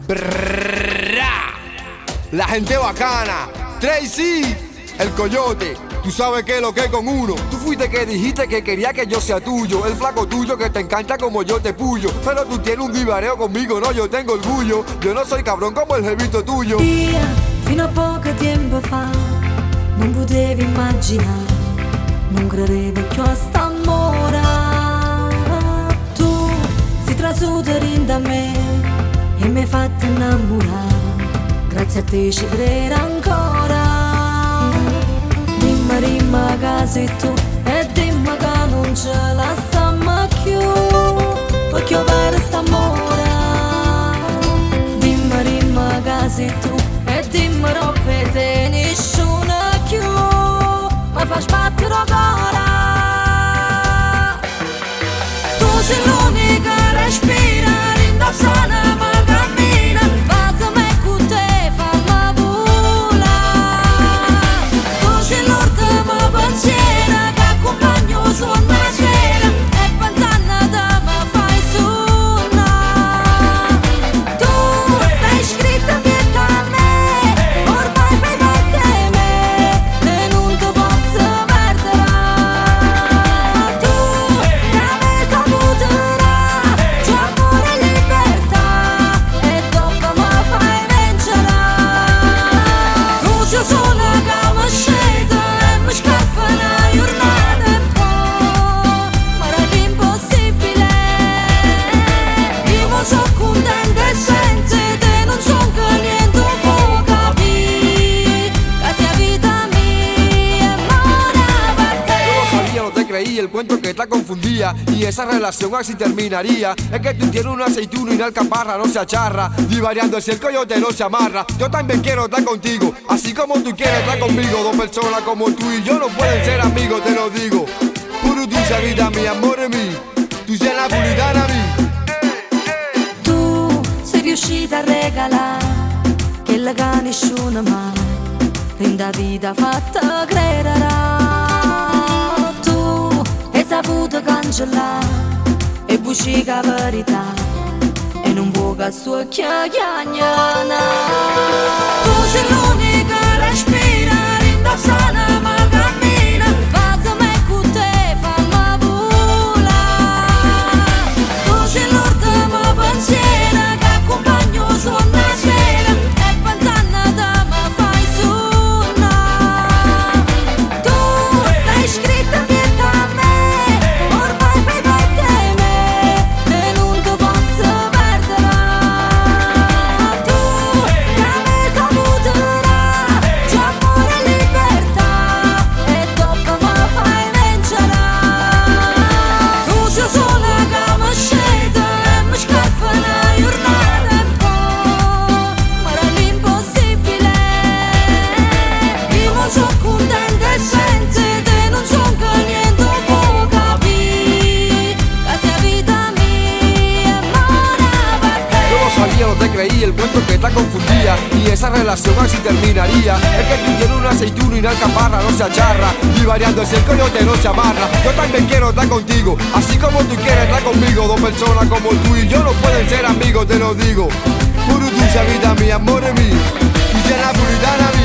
Brrrra. La gente bacana, Tracy, el coyote. Tú sabes qué es lo que es con uno. Tú fuiste que dijiste que quería que yo sea tuyo. El flaco tuyo que te encanta como yo te puyo. Pero tú tienes un divareo conmigo, no, yo tengo orgullo. Yo no soy cabrón como el jevito tuyo. Via, fino a poco tempo fa non potevi immaginare, non credevi più a st'amore. Tu sei trasuto da me e mi hai fatto innamorare. Grazie a te ci credo ancora. Dimmi che sei tu e dimmi che non ce la stiamo più, perché io vedo st'amore. Dimmi che sei tu e dimmi robe te nessuno più, ma fa sbattere il cuore. Tu sei l'unica che respira, indossa ma cammina, fazzami con te, fammi volare. Tu sei l'ultima pensiera che accompagno su una sera e pensando a te mi fai suonare. Tu stai scritta dietro a me, ormai fai parte di me e non ti posso perdere. Tu che mi saluterai, c'è amore e libertà e dopo mi fai vincere. Tu sei sola che mi scende e mi scappa una giornata un po', ma era l'impossibile. Io non sono contenta e senza te non so che niente può capire, che sia vita mia e mona per te. Yo lo sabía, no te creí, el cuento que te confundía y esa relación así terminaría. Es que tú tienes una aceituna y una alcaparra, no se acharra, divariando si el coyote no se amarra. Yo también quiero estar contigo, así como tú quieres estar conmigo. Dos personas como tú y yo no pueden ser amigos, te lo digo. Puro dulce vida mía, amore mio, tu sei napolitana mia. Tu sei riuscita a regalare quella che nessuno mai in da vita fatta credere. Tu hai saputo cancellare e buci la verità e non vuoi che sto chiagnana. Tu sei l'unica che respira, indossa ma cammina, fazzami con te, fammi volare. Tu sei l'ultima pensiera che accompagno su una sera e pensando a te mi fai suonare. Tu stai scritta dietro a me, ormai fai parte di me e non ti posso perdere. Tu che mi saluterai, c'è amore e libertà e dopo mi fai vincere. Tu sei sola che mi scende e mi scappa una giornata un po', ma era l'impossibile. Io non sono contenta e senza te non so che niente può capire, che sia vita mia e mona per te. Yo lo sabía, no te creí, el cuento que te confundía y esa relación así terminaría. Es que tú tienes una aceituna y una alcaparra, no se acharra, divariando si el coyote no se amarra. Yo también quiero estar contigo, así como tú quieres estar conmigo. Dos personas como tú y yo no pueden ser amigos, te lo digo. Puro dulce vida mía, amore mio, tu sei napolitana mia.